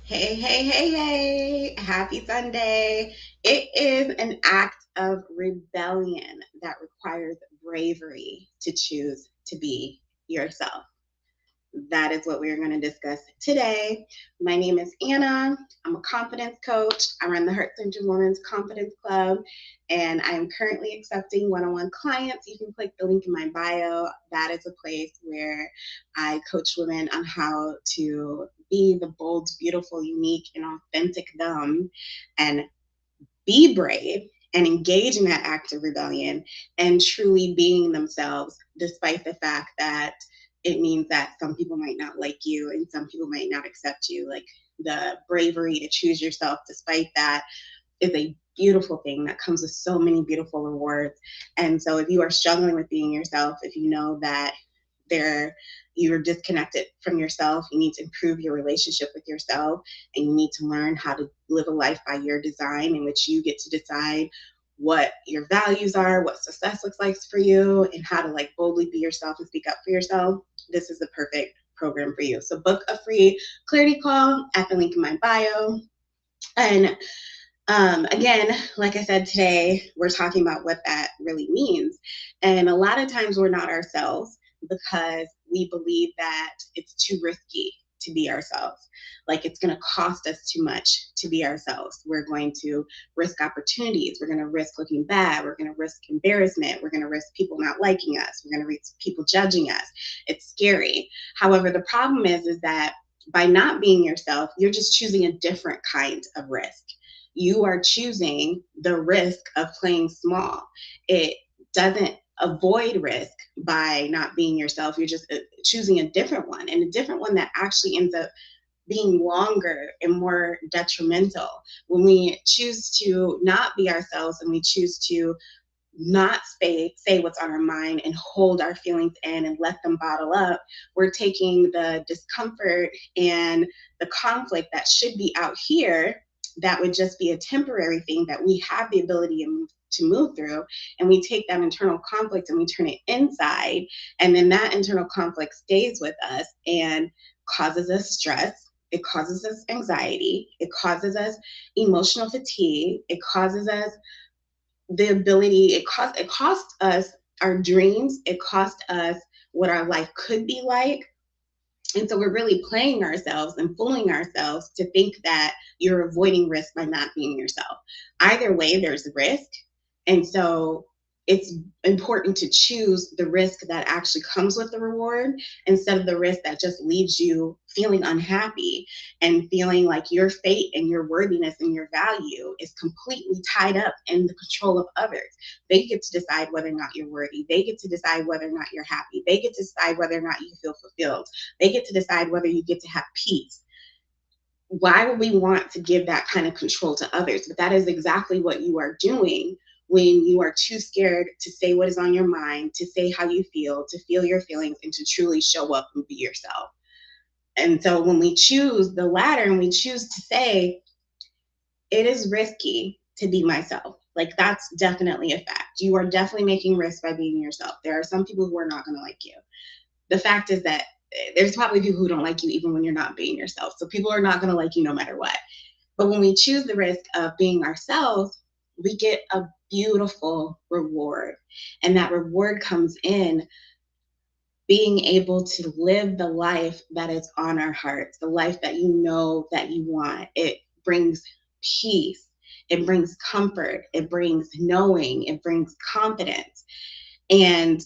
Hey, hey, hey, hey. Happy Sunday. It is an act of rebellion that requires bravery to choose to be yourself. That is what we're going to discuss today. My name is Anna. I'm a confidence coach. I run the Heart Centered Women's Confidence Club, and I am currently accepting one on one clients. You can click the link in my bio. That is a place where I coach women on how to be the bold, beautiful, unique, and authentic them and be brave and engage in that act of rebellion and truly being themselves, despite the fact that it means that some people might not like you and some people might not accept you. Like the bravery to choose yourself, despite that, is a beautiful thing that comes with so many beautiful rewards. And so, if you are struggling with being yourself, if you know that there you're disconnected from yourself, you need to improve your relationship with yourself, and you need to learn how to live a life by your design, in which you get to decide what your values are, what success looks like for you, and how to like boldly be yourself and speak up for yourself. This is the perfect program for you. So book a free clarity call at the link in my bio. And again, like I said, today we're talking about what that really means. And a lot of times we're not ourselves because we believe that it's too risky to be ourselves. Like it's going to cost us too much to be ourselves. We're going to risk opportunities. We're going to risk looking bad. We're going to risk embarrassment. We're going to risk people not liking us. We're going to risk people judging us. It's scary. However, the problem is that by not being yourself, you're just choosing a different kind of risk. You are choosing the risk of playing small. It doesn't avoid risk by not being yourself. You're just choosing a different one, and a different one that actually ends up being longer and more detrimental. When we choose to not be ourselves and we choose to not say what's on our mind and hold our feelings in and let them bottle up, we're taking the discomfort and the conflict that should be out here, that would just be a temporary thing that we have the ability to move through, and we take that internal conflict and we turn it inside, and then that internal conflict stays with us and causes us stress. It causes us anxiety. It causes us emotional fatigue. It causes us the ability, it costs us our dreams, it costs us what our life could be like. And so we're really playing ourselves and fooling ourselves to think that you're avoiding risk by not being yourself. Either way, there's risk. And so it's important to choose the risk that actually comes with the reward instead of the risk that just leaves you feeling unhappy and feeling like your fate and your worthiness and your value is completely tied up in the control of others. They get to decide whether or not you're worthy. They get to decide whether or not you're happy. They get to decide whether or not you feel fulfilled. They get to decide whether you get to have peace. Why would we want to give that kind of control to others? But that is exactly what you are doing when you are too scared to say what is on your mind, to say how you feel, to feel your feelings, and to truly show up and be yourself. And so when we choose the latter and we choose to say, it is risky to be myself. Like that's definitely a fact. You are definitely making risks by being yourself. There are some people who are not going to like you. The fact is that there's probably people who don't like you even when you're not being yourself. So people are not going to like you no matter what. But when we choose the risk of being ourselves, we get a beautiful reward. And that reward comes in being able to live the life that is on our hearts, the life that you know that you want. It brings peace, it brings comfort, it brings knowing, it brings confidence. And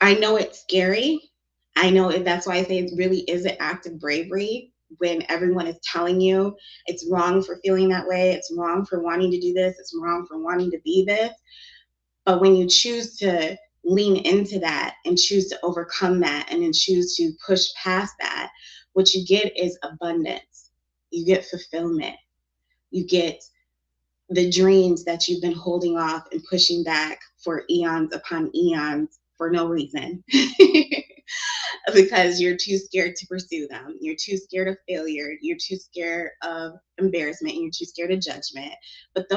I know it's scary. I know that's why I say it really is an act of bravery when everyone is telling you it's wrong for feeling that way, it's wrong for wanting to do this, it's wrong for wanting to be this. But when you choose to lean into that and choose to overcome that and then choose to push past that, what you get is abundance. You get fulfillment. You get the dreams that you've been holding off and pushing back for eons upon eons for no reason. Because you're too scared to pursue them. You're too scared of failure. You're too scared of embarrassment. You're too scared of judgment. But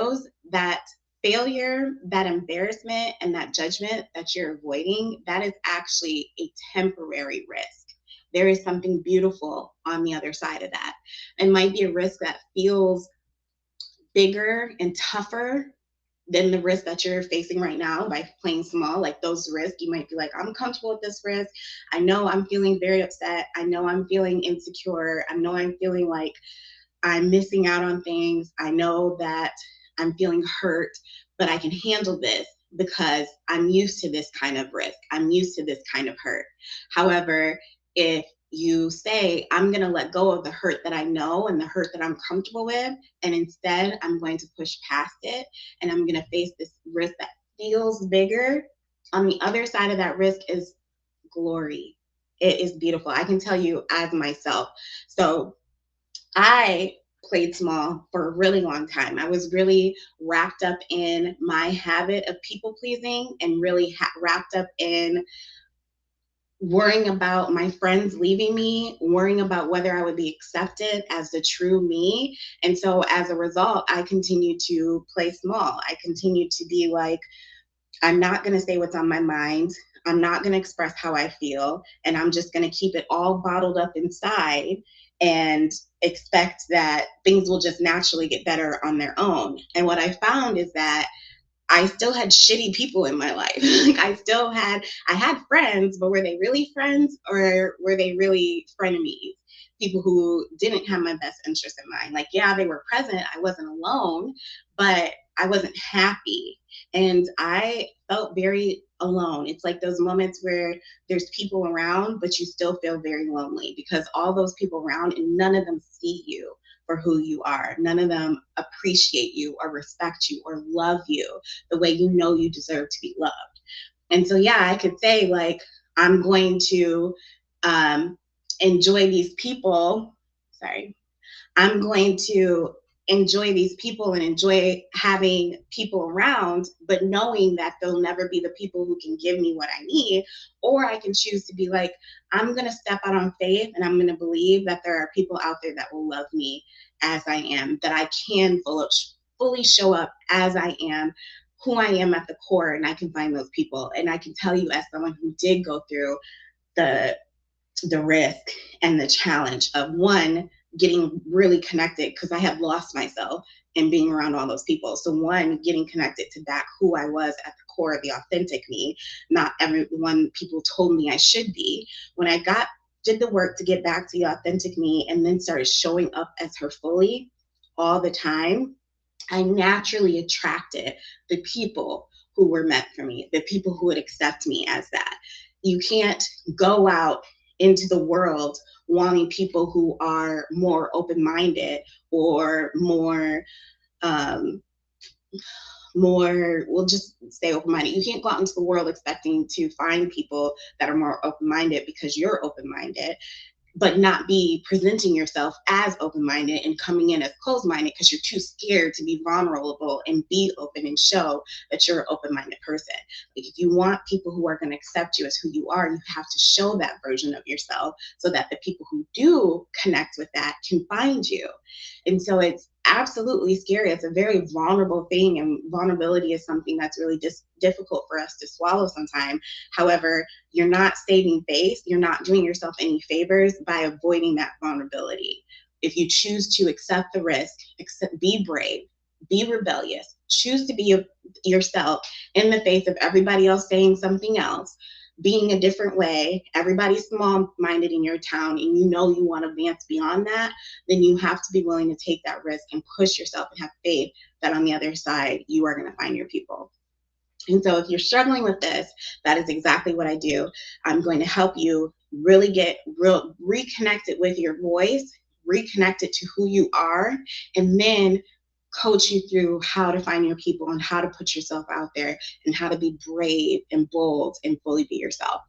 that failure, that embarrassment, and that judgment that you're avoiding, that is actually a temporary risk. there is something beautiful on the other side of that. It might be a risk that feels bigger and tougher than the risk that you're facing right now by playing small. Like those risks, you might be like, I'm comfortable with this risk. I know I'm feeling very upset. I know I'm feeling insecure. I know I'm feeling like I'm missing out on things. I know that I'm feeling hurt, but I can handle this because I'm used to this kind of risk. I'm used to this kind of hurt. However, if you say, I'm going to let go of the hurt that I know and the hurt that I'm comfortable with, and instead I'm going to push past it and I'm going to face this risk that feels bigger, on the other side of that risk is glory. It is beautiful. I can tell you as myself. So I played small for a really long time. I was really wrapped up in my habit of people pleasing and really wrapped up in worrying about my friends leaving me, worrying about whether I would be accepted as the true me. And so as a result, I continued to play small. I continued to be like, I'm not going to say what's on my mind. I'm not going to express how I feel. And I'm just going to keep it all bottled up inside and expect that things will just naturally get better on their own. And what I found is that I still had shitty people in my life. Like I had friends, but were they really friends or were they really frenemies? People who didn't have my best interest in mind. Like, yeah, they were present. I wasn't alone, but I wasn't happy. And I felt very alone. It's like those moments where there's people around, but you still feel very lonely because all those people around and none of them see you for who you are. None of them appreciate you or respect you or love you the way you know you deserve to be loved. And so, yeah, I could say, like, I'm going to enjoy these people. Sorry. I'm going to enjoy these people and enjoy having people around, but knowing that they'll never be the people who can give me what I need. Or I can choose to be like, I'm going to step out on faith and I'm going to believe that there are people out there that will love me as I am, that I can fully show up as I am, who I am at the core, and I can find those people. And I can tell you, as someone who did go through the risk and the challenge of one, getting really connected because I had lost myself in being around all those people. So one, getting connected to back who I was at the core, the authentic me, not everyone people told me I should be. When I did the work to get back to the authentic me and then started showing up as her fully all the time, I naturally attracted the people who were meant for me, the people who would accept me as that. You can't go out into the world wanting people who are more open-minded or um, more, we'll just say open-minded. You can't go out into the world expecting to find people that are more open-minded because you're open-minded, but not be presenting yourself as open-minded and coming in as closed-minded because you're too scared to be vulnerable and be open and show that you're an open-minded person. Like, if you want people who are going to accept you as who you are, you have to show that version of yourself so that the people who do connect with that can find you. And so it's absolutely scary. It's a very vulnerable thing, and vulnerability is something that's really just difficult for us to swallow sometimes. However, you're not saving face, you're not doing yourself any favors by avoiding that vulnerability. If you choose to accept the risk, be brave, be rebellious, choose to be yourself in the face of everybody else saying something else, being a different way, everybody's small-minded in your town, and you know you want to advance beyond that, then you have to be willing to take that risk and push yourself and have faith that on the other side, you are going to find your people. And so if you're struggling with this, that is exactly what I do. I'm going to help you really get reconnected with your voice, reconnected to who you are, and then coach you through how to find your people and how to put yourself out there and how to be brave and bold and fully be yourself.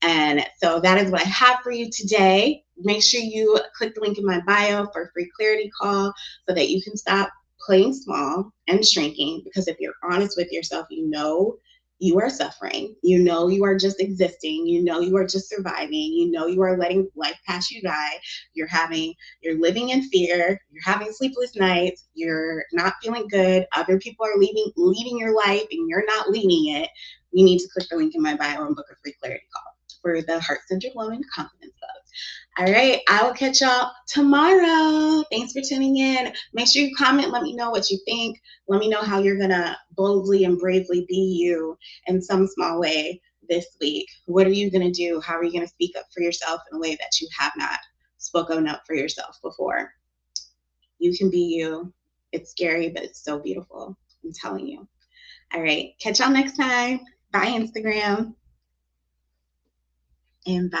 And so that is what I have for you today. Make sure you click the link in my bio for a free clarity call so that you can stop playing small and shrinking, because if you're honest with yourself, you know you are suffering. You know you are just existing. You know you are just surviving. You know you are letting life pass you by. You're living in fear. You're having sleepless nights. You're not feeling good. Other people are leading your life and you're not leading it. You need to click the link in my bio and book a free clarity call. for the Heart Centered Woman Confidence Love. All right, I will catch y'all tomorrow. Thanks for tuning in. Make sure you comment. Let me know what you think. Let me know how you're going to boldly and bravely be you in some small way this week. What are you going to do? How are you going to speak up for yourself in a way that you have not spoken up for yourself before? You can be you. It's scary, but it's so beautiful. I'm telling you. All right. Catch y'all next time. Bye, Instagram. And bye.